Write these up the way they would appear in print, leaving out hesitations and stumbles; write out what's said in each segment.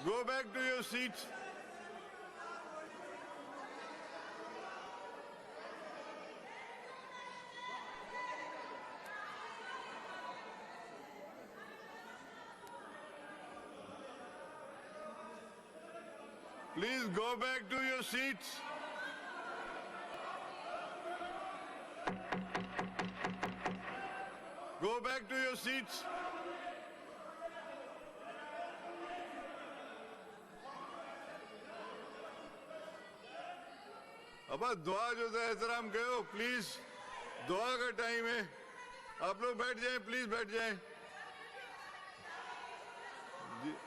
Go back to your seats. Please go back to your seats. Go back to your seats. अब दुआ जो है एहतराम करो प्लीज, दुआ का टाइम है, आप लोग बैठ जाएं, प्लीज बैठ जाएं।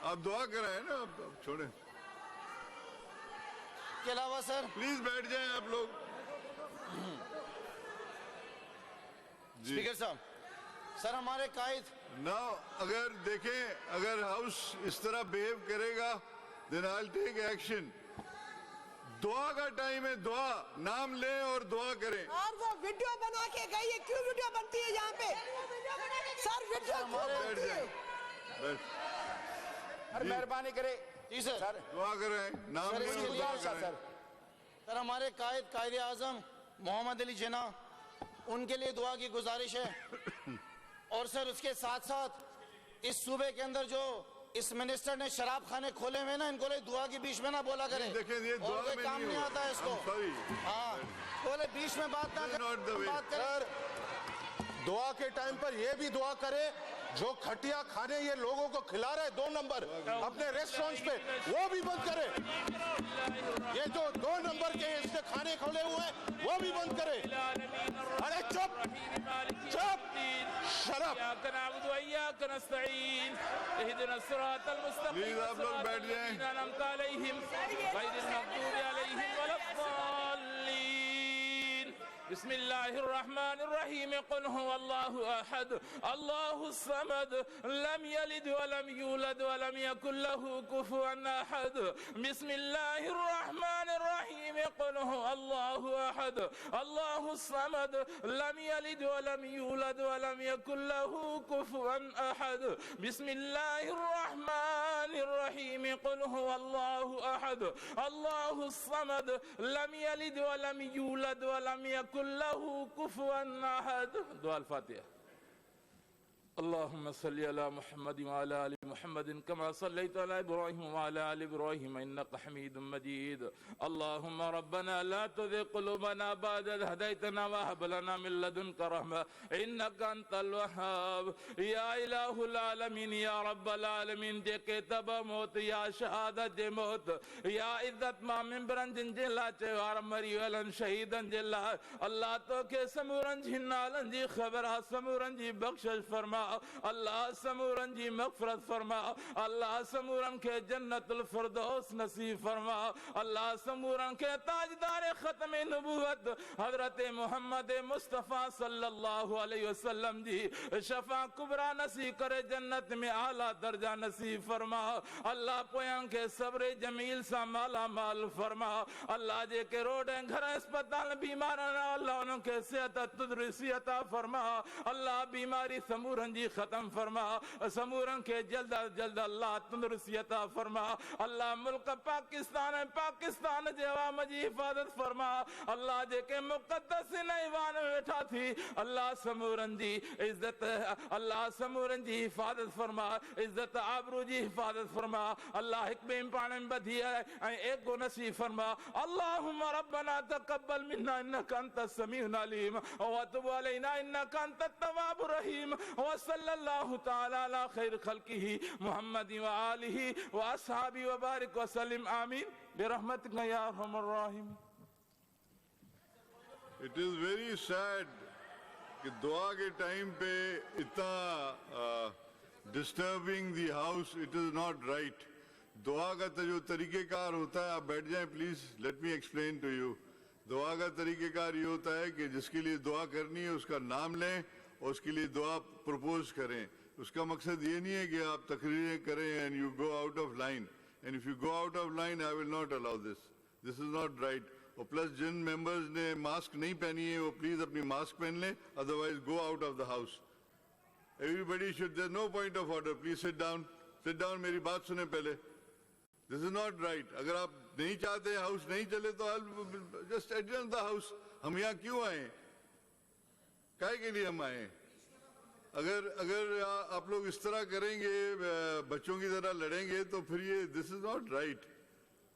आप दुआ कराएं ना, आप छोड़ें के अलावा सर प्लीज बैठ जाएं आप लोग। स्पीकर साहब, सर हमारे कायद ना अगर देखें, अगर हाउस इस तरह बिहेव करेगा then I will take action. दुआ का टाइम है, दुआ नाम लें और दुआ करें। और वो वीडियो बना के गई है, क्यों वीडियो बनती है यहाँ पे? सर वीडियो क्यों बैठ बनती है? जाएं, बैठ। अरे मेहरबानी करे जी सर, दुआ करें, नाम सर लें इसके और लिए दुआ सर करें। सर हमारे कायद आजम मोहम्मद अली जिन्ना, उनके लिए दुआ की गुजारिश है। और सर उसके साथ साथ इस सूबे के अंदर जो इस मिनिस्टर ने शराब खाने खोले हुए ना, इनको दुआ की बीच में ना बोला करे। देखिए ये दुआ और कोई में काम नहीं आता है इसको। सॉरी, हाँ, बोले बीच में बात ना Not the way. बात करे। दुआ के टाइम पर ये भी दुआ करे जो खटिया खाने ये लोगों को खिला रहे 2 नंबर अपने रेस्टोरेंट्स पे, वो भी बंद करे। ये जो 2 नंबर के इसने खाने खोले हुए हैं वो भी बंद करे। अरे चुप चुप, शराब। प्लीज आप लोग बैठ जाएं। बिस्मिल्लाहिर्रहमानिर्रहीम। कुल हुवल्लाहु अहद अल्लाहुस समद लम यलिद वलम यूलद वलम यकुल लहू कुफुवन अहद। बिस्मिल्लाहिर्रहमानिर्रहीम। कुल हुवल्लाहु अहद अल्लाहुस समद लम यलिद वलम यूलद वलम यकुल लहू कुफुवन अहद। बिस्मिल्लाहिर्रहमानिर्रहीम। कुल हुवल्लाहु अहद अल्लाहुस समद लम यलिद वलम यूलद वलम यकुल लहू कुफुवन अहद। दुआ अल-फातिहा। अल्लाहुम्मा सल्ली अला मुहम्मद व अला आलि मुहम्मद कमा सल्लैता अला इब्राहीम व अला आलि इब्राहीम इन्नका हमीदुम मजीद। अल्लाहुम्मा रब्बना ला तुज़िग़ क़ुलूबना बअद इज़ हदैतना व हब लना मिन लदुनका रहमा इन्नका अंतल वहाब। या इलाहुल आलमीन, या रब्बल आलमीन, जेके तब मौत या शहादत जे मौत या इज्जत मा मिंबरन जिन जे लाचे वार मरी वलन शहीदन जे ला अल्लाह तो के समूरन जी नालन जी खबर समूरन जी बख्शिश फरमा। अल्लाह समूरन जी मग़फ़िरत फरमा। अल्लाह समूरन के जन्नतुल फ़िरदौस नसीब फरमा। अल्लाह समूरन के ताजदार ख़त्म नबूवत हज़रत मोहम्मद मुस्तफ़ा सल्लल्लाहु अलैहि वसल्लम जी शफ़ा कुबरा नसीब करे, जन्नत में आला दर्जा नसीब फरमा। अल्लाह पोयन के सब्र जमील सा माला माल फरमा। अल्लाह जे के रोड घर अस्पताल बीमार अल्लाह उनके सेहत तंदुरुस्ती अता फरमा। अल्लाह बीमारी समूरन जी खत्म फरमा। समूरन के जल्द जल्द अल्लाह तंदुरुस्ती अता फरमा। अल्लाह मुल्क पाकिस्तान जे अवाम जी हिफाजत फरमा। अल्लाह जे के मुक़द्दस ईवान में वेठा थी अल्लाह समूरन जी इज्जत, अल्लाह समूरन जी हिफाजत फरमा, इज्जत आबरू जी हिफाजत फरमा। अल्लाह हिकमे पाण में बधी है एक को नसीब फरमा। अल्लाहुम्मा रब्बना तक़ब्बल मिन्ना इन्नका अंतस समीउल अलीम व तुब अलैना इन्नका अंतत तव्वाबुर रहीम। व सल्लल्लाहु तआला अला खैर खल्किही मुहम्मद व आलिही व अस्हाबी व बारिक व सल्लिम आमीन बिरहमतिका या अरहमर राहिमीन। इट इज वेरी सैड कि दुआ के टाइम पे इतना disturbing the house, it is not right. दुआ का जो तरीकेकार होता है, आप बैठ जाएं please, let me explain to you. दुआ का तरीकेकार ये होता है कि जिसके लिए दुआ करनी है उसका नाम लें और उसके लिए दुआ प्रपोज करें। उसका मकसद ये नहीं है कि आप तकरीरें करें and you go out of line, and if you go out of line I will not allow this, this is not right. और प्लस जिन मेंबर्स ने मास्क नहीं पहनी है वो प्लीज अपनी मास्क पहन लें, otherwise go out of the house. Everybody should, there no point of order, please sit down, मेरी बात सुने पहले। This is not right. अगर आप नहीं चाहते हाउस नहीं चले तो जस्ट एडजर्न द हाउस। हम यहाँ क्यों आए, काहे के लिए हम आए? अगर आप लोग इस तरह करेंगे, बच्चों की तरह लड़ेंगे, तो फिर ये दिस इज नॉट राइट।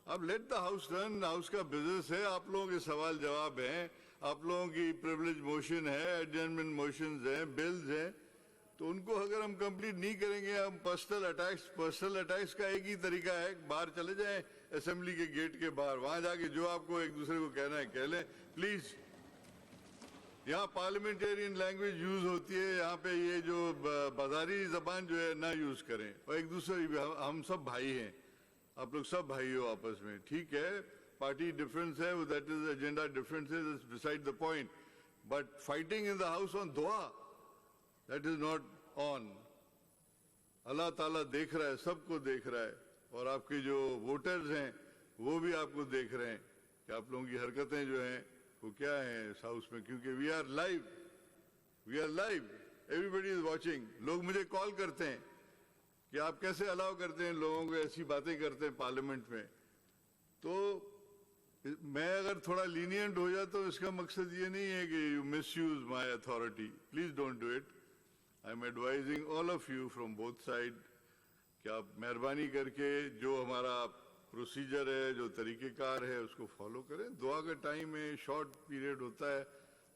आप let the house run, house का बिजनेस है, आप लोगों के सवाल जवाब हैं, आप लोगों की प्रिविलेज मोशन है, एडजर्नमेंट मोशंस हैं, बिल्स हैं, तो उनको अगर हम कंप्लीट नहीं करेंगे, हम पर्सनल अटैक्स का एक ही तरीका है, बाहर चले जाएं असेंबली के गेट के बाहर, वहां जाके जो आपको एक दूसरे को कहना है कह लें प्लीज। यहाँ पार्लियामेंटेरियन लैंग्वेज यूज होती है, यहाँ पे ये जो बाजारी जबान जो है ना यूज करें, और एक दूसरे हम सब भाई हैं, आप लोग सब भाई हो आपस में, ठीक है? पार्टी डिफरेंस है, that is agenda differences, beside the point, but fighting in the house on दुआ, दैट इज नॉट ऑन। अल्लाह ताला देख रहा है, सबको देख रहा है, और आपके जो वोटर्स हैं वो भी आपको देख रहे हैं कि आप लोगों की हरकतें जो हैं वो क्या है इस हाउस में, क्योंकि we are live, everybody is watching. लोग मुझे कॉल करते हैं कि आप कैसे अलाउ करते हैं लोगों को ऐसी बातें करते हैं पार्लियामेंट में। तो मैं अगर थोड़ा लीनियंट हो जाता तो इसका मकसद ये नहीं है कि you misuse my authority, please don't do it. I am advising all of you from both side कि आप मेहरबानी करके जो हमारा प्रोसीजर है, जो तरीक़ेकार है, उसको फॉलो करें। दुआ का टाइम है, शॉर्ट पीरियड होता है,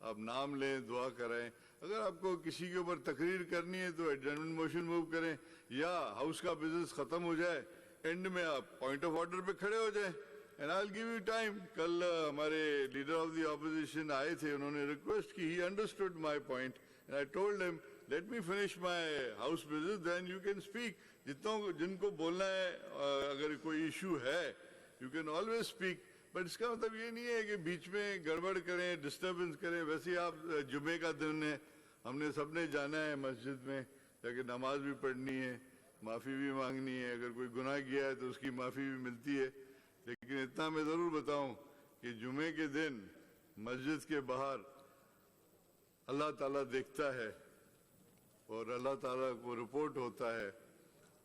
आप नाम लें, दुआ कराएं। अगर आपको किसी के ऊपर तकरीर करनी है तो एडजर्नमेंट मोशन मूव करें, या हाउस का बिजनेस खत्म हो जाए, एंड में आप पॉइंट ऑफ ऑर्डर पे खड़े हो जाएं, and I will give you time. कल हमारे लीडर ऑफ द ऑपोजिशन आए थे, उन्होंने रिक्वेस्ट की, he understood my point, and I told him let me finish my house business then you can speak. जिनको बोलना है, अगर कोई इशू है, you can always speak, but इसका मतलब ये नहीं है कि बीच में गड़बड़ करें, डिस्टर्बेंस करें। वैसे ही आप जुमे का दिन है, हमने सबने जाना है मस्जिद में जाके नमाज भी पढ़नी है, माफ़ी भी मांगनी है, अगर कोई गुनाह किया है तो उसकी माफ़ी भी मिलती है। लेकिन इतना मैं ज़रूर बताऊं कि जुमे के दिन मस्जिद के बाहर अल्लाह ताला देखता है, और अल्लाह ताला को रिपोर्ट होता है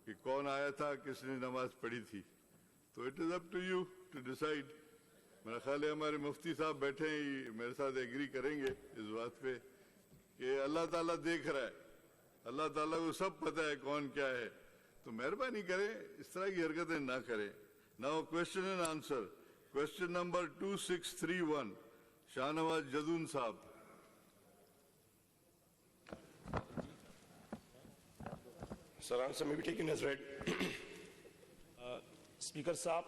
कि कौन आया था, किसने नमाज पढ़ी थी। तो it is up to you to decide. मेरा ख्याल है हमारे मुफ्ती साहब बैठे ही मेरे साथ एग्री करेंगे इस बात पे कि अल्लाह ताला देख रहा है, अल्लाह ताला को सब पता है कौन क्या है। तो मेहरबानी करें, इस तरह की हरकतें ना करें। Now question and answer, question number 2631, Shahnawaz Jadoon साहब। Sir, answer may be taken as read. Speaker साहब,